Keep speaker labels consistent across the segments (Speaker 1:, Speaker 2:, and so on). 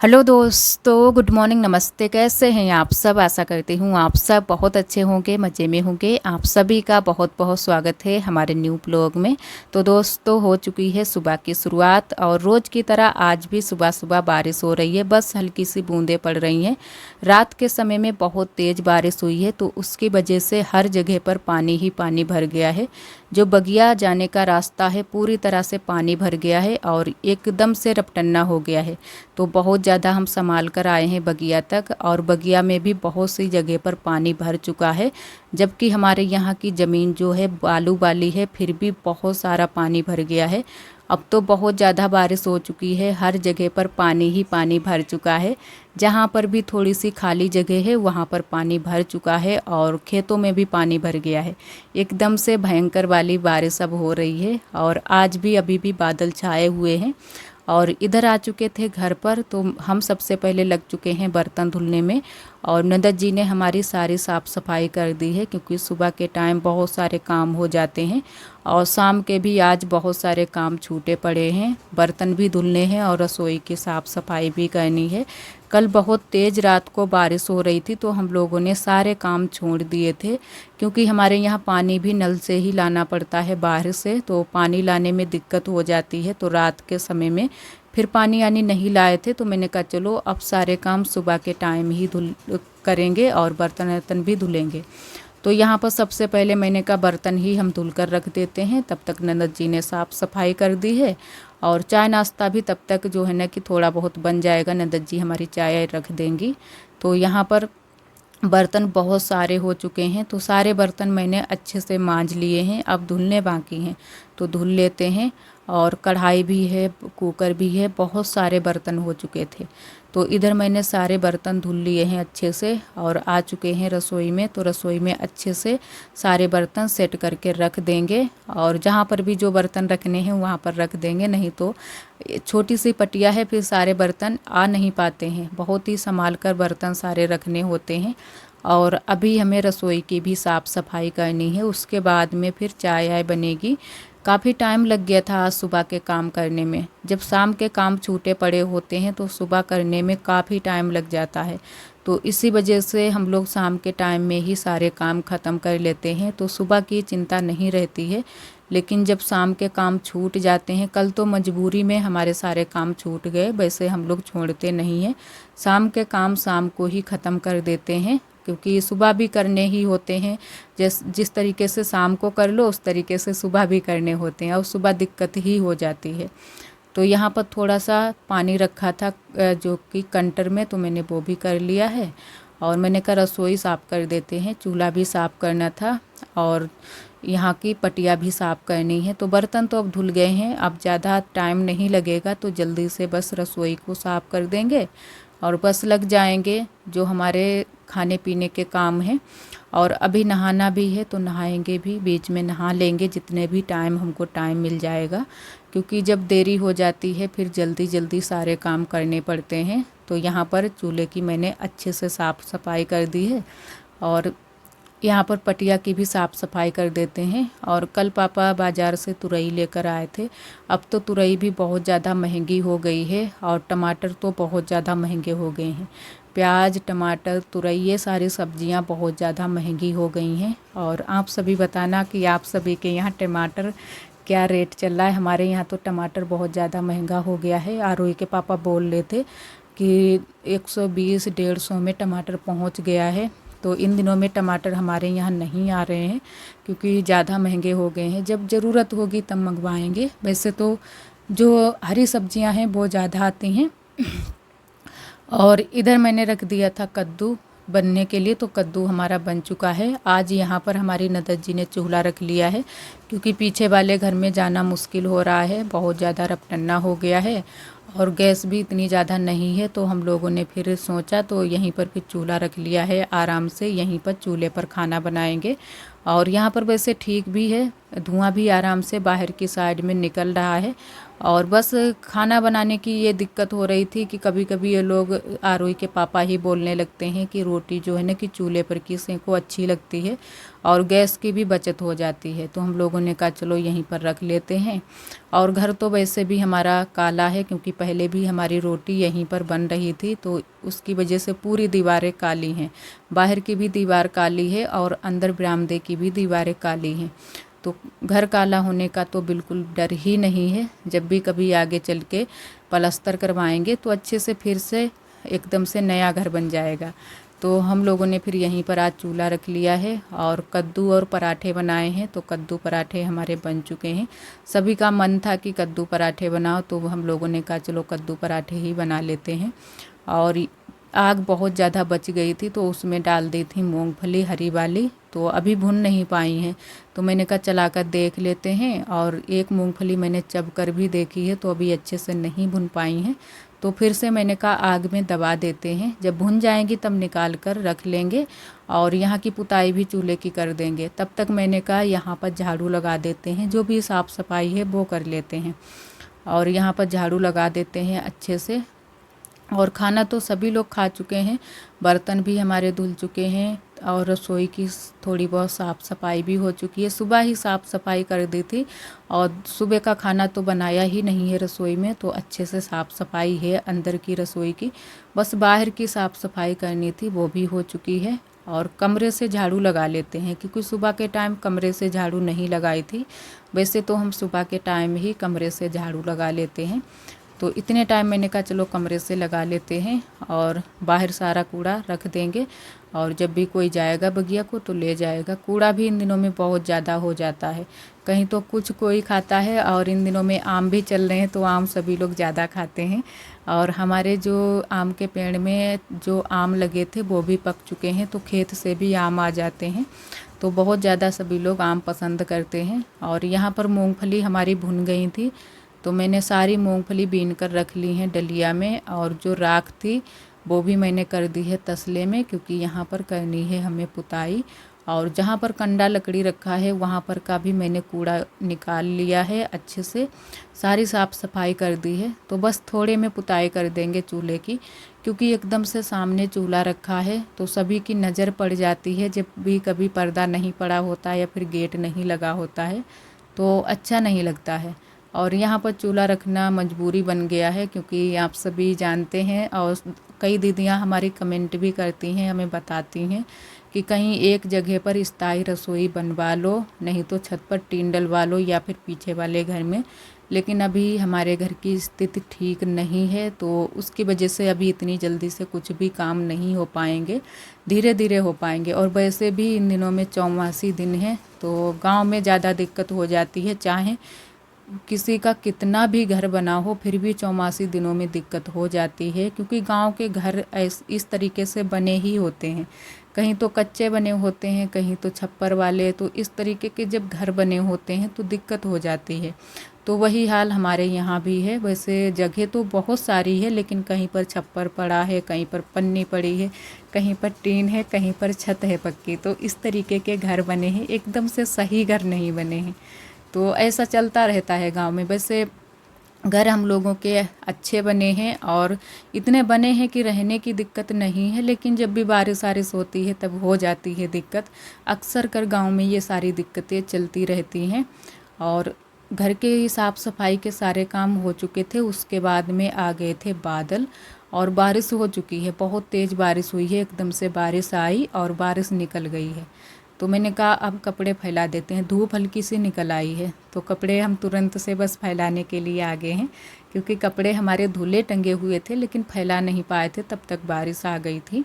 Speaker 1: Hello दोस्तों, good morning, नमस्ते। कैसे हैं आप सब? आशा करती हूँ आप सब बहुत अच्छे होंगे, मज़े में होंगे। आप सभी का बहुत बहुत स्वागत है हमारे न्यू ब्लॉग में। तो दोस्तों, हो चुकी है सुबह की शुरुआत और रोज़ की तरह आज भी सुबह सुबह बारिश हो रही है। बस हल्की सी बूंदें पड़ रही हैं। रात के समय में बहुत तेज़ बारिश हुई है तो उसकी वजह से हर जगह पर पानी ही पानी भर गया है। जो बगिया जाने का रास्ता है पूरी तरह से पानी भर गया है और एकदम से रपटन्ना हो गया है। तो बहुत ज़्यादा हम संभाल कर आए हैं बगिया तक, और बगिया में भी बहुत सी जगह पर पानी भर चुका है। जबकि हमारे यहाँ की ज़मीन जो है बालू वाली है, फिर भी बहुत सारा पानी भर गया है। अब तो बहुत ज़्यादा बारिश हो चुकी है, हर जगह पर पानी ही पानी भर चुका है। जहाँ पर भी थोड़ी सी खाली जगह है वहाँ पर पानी भर चुका है और खेतों में भी पानी भर गया है। एकदम से भयंकर वाली बारिश अब हो रही है और आज भी अभी भी बादल छाए हुए हैं। और इधर आ चुके थे घर पर, तो हम सबसे पहले लग चुके हैं बर्तन धुलने में। और नंदत जी ने हमारी सारी साफ़ सफाई कर दी है, क्योंकि सुबह के टाइम बहुत सारे काम हो जाते हैं और शाम के भी आज बहुत सारे काम छूटे पड़े हैं। बर्तन भी धुलने हैं और रसोई की साफ़ सफाई भी करनी है। कल बहुत तेज़ रात को बारिश हो रही थी तो हम लोगों ने सारे काम छोड़ दिए थे, क्योंकि हमारे यहाँ पानी भी नल से ही लाना पड़ता है बाहर से, तो पानी लाने में दिक्कत हो जाती है। तो रात के समय में फिर पानी आनी नहीं लाए थे, तो मैंने कहा चलो अब सारे काम सुबह के टाइम ही धुल करेंगे और बर्तन वर्तन भी धुलेंगे। तो यहाँ पर सबसे पहले मैंने कहा बर्तन ही हम धुल कर रख देते हैं, तब तक ननद जी ने साफ़ सफाई कर दी है। और चाय नाश्ता भी तब तक जो है ना कि थोड़ा बहुत बन जाएगा, ननद जी हमारी चाय रख देंगी। तो यहाँ पर बर्तन बहुत सारे हो चुके हैं, तो सारे बर्तन मैंने अच्छे से मांज लिए हैं, अब धुलने बाकी हैं तो धुल लेते हैं। और कढ़ाई भी है, कुकर भी है, बहुत सारे बर्तन हो चुके थे। तो इधर मैंने सारे बर्तन धुल लिए हैं अच्छे से और आ चुके हैं रसोई में। तो रसोई में अच्छे से सारे बर्तन सेट करके रख देंगे, और जहाँ पर भी जो बर्तन रखने हैं वहाँ पर रख देंगे, नहीं तो छोटी सी पटिया है फिर सारे बर्तन आ नहीं पाते हैं। बहुत ही संभाल कर बर्तन सारे रखने होते हैं। और अभी हमें रसोई की भी साफ़ सफाई करनी है, उसके बाद में फिर चाय आय बनेगी। काफ़ी टाइम लग गया था आज सुबह के काम करने में। जब शाम के काम छूटे पड़े होते हैं तो सुबह करने में काफ़ी टाइम लग जाता है, तो इसी वजह से हम लोग शाम के टाइम में ही सारे काम ख़त्म कर लेते हैं, तो सुबह की चिंता नहीं रहती है। लेकिन जब शाम के काम छूट जाते हैं, कल तो मजबूरी में हमारे सारे काम छूट गए, वैसे हम लोग छोड़ते नहीं हैं। शाम के काम शाम को ही ख़त्म कर देते हैं, क्योंकि सुबह भी करने ही होते हैं। जिस तरीके से शाम को कर लो उस तरीके से सुबह भी करने होते हैं, और सुबह दिक्कत ही हो जाती है। तो यहाँ पर थोड़ा सा पानी रखा था जो कि कंटर में, तो मैंने वो भी कर लिया है। और मैंने कहा रसोई साफ़ कर देते हैं, चूल्हा भी साफ़ करना था और यहाँ की पटिया भी साफ़ करनी है। तो बर्तन तो अब धुल गए हैं, अब ज़्यादा टाइम नहीं लगेगा, तो जल्दी से बस रसोई को साफ़ कर देंगे और बस लग जाएंगे जो हमारे खाने पीने के काम हैं। और अभी नहाना भी है तो नहाएंगे भी, बीच में नहा लेंगे जितने भी टाइम हमको टाइम मिल जाएगा, क्योंकि जब देरी हो जाती है फिर जल्दी जल्दी सारे काम करने पड़ते हैं। तो यहाँ पर चूल्हे की मैंने अच्छे से साफ़ सफाई कर दी है और यहाँ पर पटिया की भी साफ़ सफाई कर देते हैं। और कल पापा बाज़ार से तुरई लेकर आए थे। अब तो तुरई भी बहुत ज़्यादा महंगी हो गई है और टमाटर तो बहुत ज़्यादा महंगे हो गए हैं। प्याज, टमाटर, तुरई, ये सारी सब्जियां बहुत ज़्यादा महंगी हो गई हैं। और आप सभी बताना कि आप सभी के यहाँ टमाटर क्या रेट चल रहा है। हमारे यहाँ तो टमाटर बहुत ज़्यादा महंगा हो गया है। आरोही के पापा बोल रहे थे कि 120-150 में टमाटर पहुँच गया है। तो इन दिनों में टमाटर हमारे यहाँ नहीं आ रहे हैं, क्योंकि ज़्यादा महंगे हो गए हैं। जब ज़रूरत होगी तब मंगवाएंगे। वैसे तो जो हरी सब्जियां हैं वो ज़्यादा आती हैं। और इधर मैंने रख दिया था कद्दू बनने के लिए, तो कद्दू हमारा बन चुका है। आज यहाँ पर हमारी ननद जी ने चूल्हा रख लिया है, क्योंकि पीछे वाले घर में जाना मुश्किल हो रहा है, बहुत ज़्यादा रपटन्ना हो गया है और गैस भी इतनी ज़्यादा नहीं है। तो हम लोगों ने फिर सोचा तो यहीं पर फिर चूल्हा रख लिया है, आराम से यहीं पर चूल्हे पर खाना बनाएंगे। और यहाँ पर वैसे ठीक भी है, धुआं भी आराम से बाहर की साइड में निकल रहा है। और बस खाना बनाने की ये दिक्कत हो रही थी कि कभी कभी ये लोग आरोही के पापा ही बोलने लगते हैं कि रोटी जो है ना कि चूल्हे पर की सेंको अच्छी लगती है और गैस की भी बचत हो जाती है। तो हम लोगों ने कहा चलो यहीं पर रख लेते हैं। और घर तो वैसे भी हमारा काला है क्योंकि पहले भी हमारी रोटी यहीं पर बन रही थी, तो उसकी वजह से पूरी दीवारें काली हैं। बाहर की भी दीवार काली है और अंदर बरामदे की भी दीवारें काली हैं। तो घर काला होने का तो बिल्कुल डर ही नहीं है। जब भी कभी आगे चल के पलस्तर करवाएंगे तो अच्छे से फिर से एकदम से नया घर बन जाएगा। तो हम लोगों ने फिर यहीं पर आज चूल्हा रख लिया है और कद्दू और पराठे बनाए हैं। तो कद्दू पराठे हमारे बन चुके हैं। सभी का मन था कि कद्दू पराठे बनाओ, तो हम लोगों ने कहा चलो कद्दू पराठे ही बना लेते हैं। और आग बहुत ज़्यादा बच गई थी तो उसमें डाल दी थी मूंगफली हरी वाली, तो अभी भुन नहीं पाई हैं। तो मैंने कहा चलाकर देख लेते हैं। और एक मूंगफली मैंने चब कर भी देखी है तो अभी अच्छे से नहीं भुन पाई हैं। तो फिर से मैंने कहा आग में दबा देते हैं, जब भुन जाएंगी तब निकाल कर रख लेंगे और यहाँ की पुताई भी चूल्हे की कर देंगे। तब तक मैंने कहा यहाँ पर झाड़ू लगा देते हैं, जो भी साफ़ सफाई है वो कर लेते हैं। और यहाँ पर झाड़ू लगा देते हैं अच्छे से। और खाना तो सभी लोग खा चुके हैं, बर्तन भी हमारे धुल चुके हैं और रसोई की थोड़ी बहुत साफ़ सफाई भी हो चुकी है। सुबह ही साफ़ सफाई कर दी थी और सुबह का खाना तो बनाया ही नहीं है रसोई में, तो अच्छे से साफ़ सफाई है अंदर की रसोई की। बस बाहर की साफ़ सफाई करनी थी, वो भी हो चुकी है। और कमरे से झाड़ू लगा लेते हैं क्योंकि सुबह के टाइम कमरे से झाड़ू नहीं लगाई थी। वैसे तो हम सुबह के टाइम ही कमरे से झाड़ू लगा लेते हैं। तो इतने टाइम मैंने कहा चलो कमरे से लगा लेते हैं और बाहर सारा कूड़ा रख देंगे। और जब भी कोई जाएगा बगिया को तो ले जाएगा। कूड़ा भी इन दिनों में बहुत ज़्यादा हो जाता है, कहीं तो कुछ कोई खाता है। और इन दिनों में आम भी चल रहे हैं तो आम सभी लोग ज़्यादा खाते हैं। और हमारे जो आम के पेड़ में जो आम लगे थे वो भी पक चुके हैं, तो खेत से भी आम आ जाते हैं। तो बहुत ज़्यादा सभी लोग आम पसंद करते हैं। और यहाँ पर मूंगफली हमारी भुन गई थी, तो मैंने सारी मूंगफली बीन कर रख ली हैं डलिया में। और जो राख थी वो भी मैंने कर दी है तसले में, क्योंकि यहाँ पर करनी है हमें पुताई। और जहाँ पर कंडा लकड़ी रखा है वहाँ पर का भी मैंने कूड़ा निकाल लिया है, अच्छे से सारी साफ़ सफाई कर दी है। तो बस थोड़े में पुताई कर देंगे चूल्हे की, क्योंकि एकदम से सामने चूल्हा रखा है तो सभी की नज़र पड़ जाती है। जब भी कभी पर्दा नहीं पड़ा होता या फिर गेट नहीं लगा होता है तो अच्छा नहीं लगता है। और यहाँ पर चूल्हा रखना मजबूरी बन गया है, क्योंकि आप सभी जानते हैं और कई दीदियाँ हमारी कमेंट भी करती हैं, हमें बताती हैं कि कहीं एक जगह पर स्थायी रसोई बनवा लो, नहीं तो छत पर टीन डलवा लो या फिर पीछे वाले घर में। लेकिन अभी हमारे घर की स्थिति ठीक नहीं है, तो उसकी वजह से अभी इतनी जल्दी से कुछ भी काम नहीं हो पाएंगे, धीरे धीरे हो पाएंगे। और वैसे भी इन दिनों में चौमासी दिन है तो गांव में ज़्यादा दिक्कत हो जाती है। चाहे किसी का कितना भी घर बना हो फिर भी चौमासी दिनों में दिक्कत हो जाती है, क्योंकि गांव के घर इस तरीके से बने ही होते हैं। कहीं तो कच्चे बने होते हैं, कहीं तो छप्पर वाले। तो इस तरीके के जब घर बने होते हैं तो दिक्कत हो जाती है। तो वही हाल हमारे यहाँ भी है। वैसे जगह तो बहुत सारी है, लेकिन कहीं पर छप्पर पड़ा है, कहीं पर पन्नी पड़ी है, कहीं पर टीन है, कहीं पर छत है पक्की। तो इस तरीके के घर बने हैं, एकदम से सही घर नहीं बने हैं। तो ऐसा चलता रहता है गांव में। वैसे घर हम लोगों के अच्छे बने हैं और इतने बने हैं कि रहने की दिक्कत नहीं है, लेकिन जब भी बारिश वारिश होती है तब हो जाती है दिक्कत। अक्सर कर गांव में ये सारी दिक्कतें चलती रहती हैं। और घर के साफ़ सफाई के सारे काम हो चुके थे, उसके बाद में आ गए थे बादल और बारिश हो चुकी है। बहुत तेज़ बारिश हुई है, एकदम से बारिश आई और बारिश निकल गई है। तो मैंने कहा अब कपड़े फैला देते हैं। धूप हल्की सी निकल आई है तो कपड़े हम तुरंत से बस फैलाने के लिए आ गए हैं, क्योंकि कपड़े हमारे धुले टंगे हुए थे लेकिन फैला नहीं पाए थे, तब तक बारिश आ गई थी।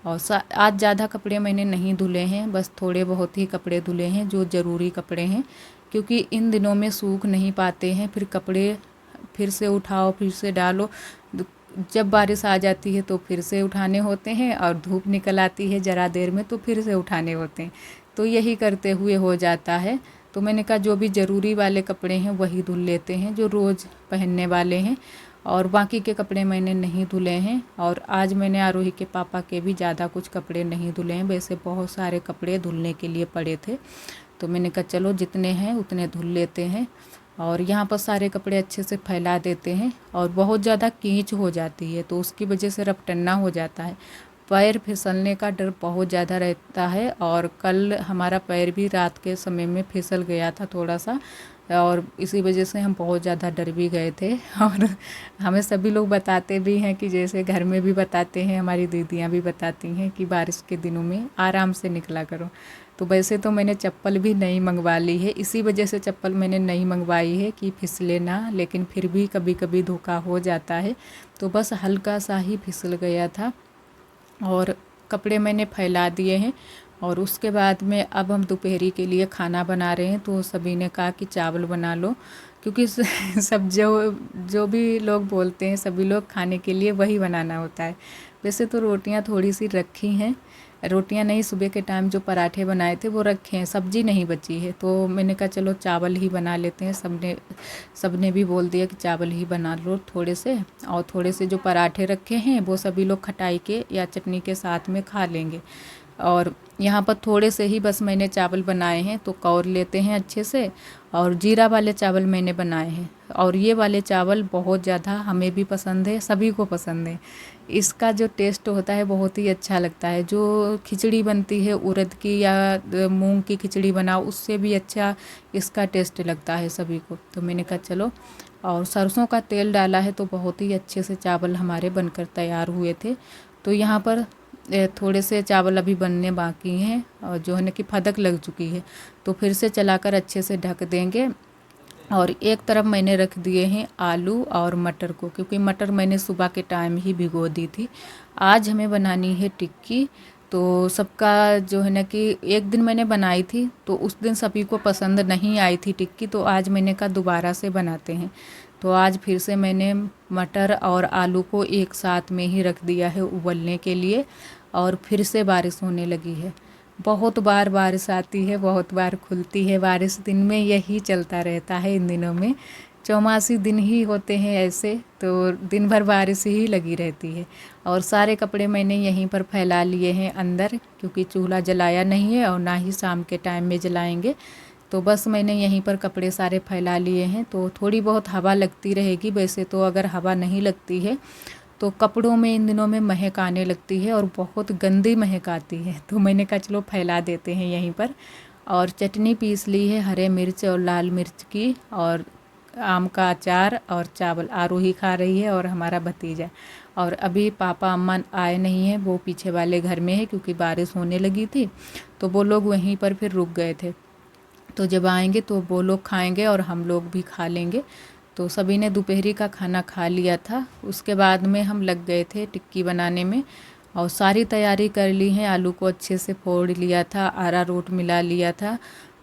Speaker 1: और आज ज़्यादा कपड़े मैंने नहीं धुले हैं, बस थोड़े बहुत ही कपड़े धुले हैं जो ज़रूरी कपड़े हैं, क्योंकि इन दिनों में सूख नहीं पाते हैं। फिर कपड़े फिर से उठाओ, फिर से डालो। जब बारिश आ जाती है तो फिर से उठाने होते हैं और धूप निकल आती है ज़रा देर में तो फिर से उठाने होते हैं। तो यही करते हुए हो जाता है। तो मैंने कहा जो भी ज़रूरी वाले कपड़े हैं वही धुल लेते हैं, जो रोज़ पहनने वाले हैं। और बाकी के कपड़े मैंने नहीं धुले हैं। और आज मैंने आरोही के पापा के भी ज़्यादा कुछ कपड़े नहीं धुले हैं। वैसे बहुत सारे कपड़े धुलने के लिए पड़े थे, तो मैंने कहा चलो जितने हैं उतने धुल लेते हैं। और यहाँ पर सारे कपड़े अच्छे से फैला देते हैं और बहुत ज़्यादा कीच हो जाती है तो उसकी वजह से रपटन्ना हो जाता है, पैर फिसलने का डर बहुत ज़्यादा रहता है। और कल हमारा पैर भी रात के समय में फिसल गया था थोड़ा सा, और इसी वजह से हम बहुत ज़्यादा डर भी गए थे। और हमें सभी लोग बताते भी हैं कि जैसे घर में भी बताते हैं, हमारी दीदियाँ भी बताती हैं कि बारिश के दिनों में आराम से निकला करो। तो वैसे तो मैंने चप्पल भी नई मंगवा ली है, इसी वजह से चप्पल मैंने नई मंगवाई है कि फिसले ना, लेकिन फिर भी कभी कभी धोखा हो जाता है। तो बस हल्का सा ही फिसल गया था और कपड़े मैंने फैला दिए हैं। और उसके बाद में अब हम दोपहरी के लिए खाना बना रहे हैं। तो सभी ने कहा कि चावल बना लो, क्योंकि सब जो भी लोग बोलते हैं, सभी लोग खाने के लिए वही बनाना होता है। वैसे तो रोटियां थोड़ी सी रखी हैं, रोटियां नहीं, सुबह के टाइम जो पराठे बनाए थे वो रखे हैं, सब्जी नहीं बची है। तो मैंने कहा चलो चावल ही बना लेते हैं। सबने भी बोल दिया कि चावल ही बना लो थोड़े से, और थोड़े से जो पराठे रखे हैं वो सभी लोग खटाई के या चटनी के साथ में खा लेंगे। और यहाँ पर थोड़े से ही बस मैंने चावल बनाए हैं, तो कौर लेते हैं अच्छे से। और जीरा वाले चावल मैंने बनाए हैं, और ये वाले चावल बहुत ज़्यादा हमें भी पसंद है, सभी को पसंद है। इसका जो टेस्ट होता है बहुत ही अच्छा लगता है। जो खिचड़ी बनती है उड़द की या मूंग की खिचड़ी बनाओ, उससे भी अच्छा इसका टेस्ट लगता है सभी को। तो मैंने कहा चलो, और सरसों का तेल डाला है तो बहुत ही अच्छे से चावल हमारे बनकर तैयार हुए थे। तो यहाँ पर थोड़े से चावल अभी बनने बाकी हैं, और जो है ना कि फदक लग चुकी है, तो फिर से चलाकर अच्छे से ढक देंगे। और एक तरफ मैंने रख दिए हैं आलू और मटर को, क्योंकि मटर मैंने सुबह के टाइम ही भिगो दी थी। आज हमें बनानी है टिक्की। तो सबका जो है ना कि एक दिन मैंने बनाई थी तो उस दिन सभी को पसंद नहीं आई थी टिक्की, तो आज मैंने कहा दोबारा से बनाते हैं। तो आज फिर से मैंने मटर और आलू को एक साथ में ही रख दिया है उबलने के लिए। और फिर से बारिश होने लगी है, बहुत बार बारिश आती है, बहुत बार खुलती है बारिश। दिन में यही चलता रहता है, इन दिनों में चौमासी दिन ही होते हैं ऐसे, तो दिन भर बारिश ही लगी रहती है। और सारे कपड़े मैंने यहीं पर फैला लिए हैं अंदर, क्योंकि चूल्हा जलाया नहीं है और ना ही शाम के टाइम में जलाएंगे। तो बस मैंने यहीं पर कपड़े सारे फैला लिए हैं। तो थोड़ी बहुत हवा लगती रहेगी, वैसे तो अगर हवा नहीं लगती है तो कपड़ों में इन दिनों में महक आने लगती है और बहुत गंदी महक आती है। तो मैंने कहा चलो फैला देते हैं यहीं पर। और चटनी पीस ली है हरे मिर्च और लाल मिर्च की, और आम का अचार, और चावल आरोही खा रही है और हमारा भतीजा। और अभी पापा अम्मा आए नहीं हैं, वो पीछे वाले घर में है, क्योंकि बारिश होने लगी थी तो वो लोग वहीं पर फिर रुक गए थे। तो जब आएंगे तो वो लोग खाएंगे और हम लोग भी खा लेंगे। तो सभी ने दोपहरी का खाना खा लिया था, उसके बाद में हम लग गए थे टिक्की बनाने में। और सारी तैयारी कर ली है, आलू को अच्छे से फोड़ लिया था, अरारोट मिला लिया था,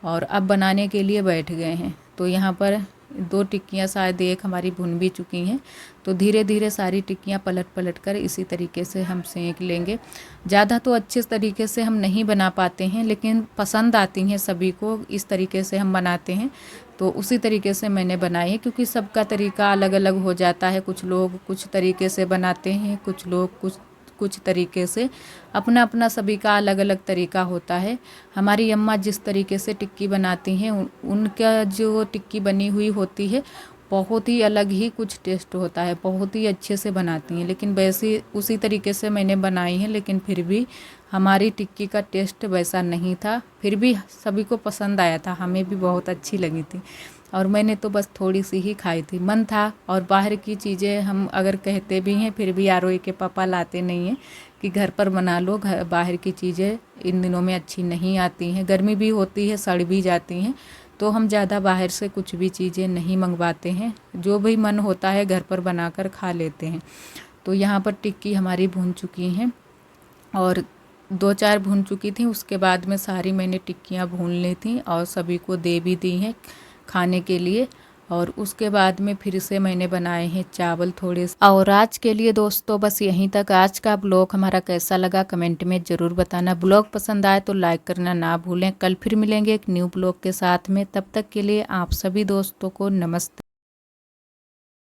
Speaker 1: और अब बनाने के लिए बैठ गए हैं। तो यहाँ पर 2 टिक्कियाँ शायद एक हमारी भुन भी चुकी हैं। तो धीरे धीरे सारी टिक्कियाँ पलट पलट कर इसी तरीके से हम सेंक लेंगे। ज़्यादा तो अच्छे तरीके से हम नहीं बना पाते हैं, लेकिन पसंद आती हैं सभी को, इस तरीके से हम बनाते हैं। तो उसी तरीके से मैंने बनाई है, क्योंकि सबका तरीका अलग अलग हो जाता है। कुछ लोग कुछ तरीके से बनाते हैं, कुछ लोग कुछ तरीके से, अपना अपना सभी का अलग अलग तरीका होता है। हमारी अम्मा जिस तरीके से टिक्की बनाती हैं, उनका जो टिक्की बनी हुई होती है बहुत ही अलग ही कुछ टेस्ट होता है, बहुत ही अच्छे से बनाती हैं। लेकिन वैसे उसी तरीके से मैंने बनाई है, लेकिन फिर भी हमारी टिक्की का टेस्ट वैसा नहीं था। फिर भी सभी को पसंद आया था, हमें भी बहुत अच्छी लगी थी। और मैंने तो बस थोड़ी सी ही खाई थी, मन था। और बाहर की चीज़ें हम अगर कहते भी हैं, फिर भी आरोही के पापा लाते नहीं हैं कि घर पर बना लो, घर बाहर की चीज़ें इन दिनों में अच्छी नहीं आती हैं, गर्मी भी होती है, सड़ भी जाती हैं। तो हम ज़्यादा बाहर से कुछ भी चीज़ें नहीं मंगवाते हैं, जो भी मन होता है घर पर बनाकर खा लेते हैं। तो यहाँ पर टिक्की हमारी भून चुकी हैं, और 2-4 भून चुकी थी, उसके बाद में सारी मैंने टिक्कियाँ भून ली थी और सभी को दे भी दी हैं खाने के लिए। और उसके बाद में फिर से मैंने बनाए हैं चावल थोड़े से। और आज के लिए दोस्तों बस यहीं तक। आज का ब्लॉग हमारा कैसा लगा कमेंट में ज़रूर बताना। ब्लॉग पसंद आए तो लाइक करना ना भूलें। कल फिर मिलेंगे एक न्यू ब्लॉग के साथ में, तब तक के लिए आप सभी दोस्तों को नमस्ते।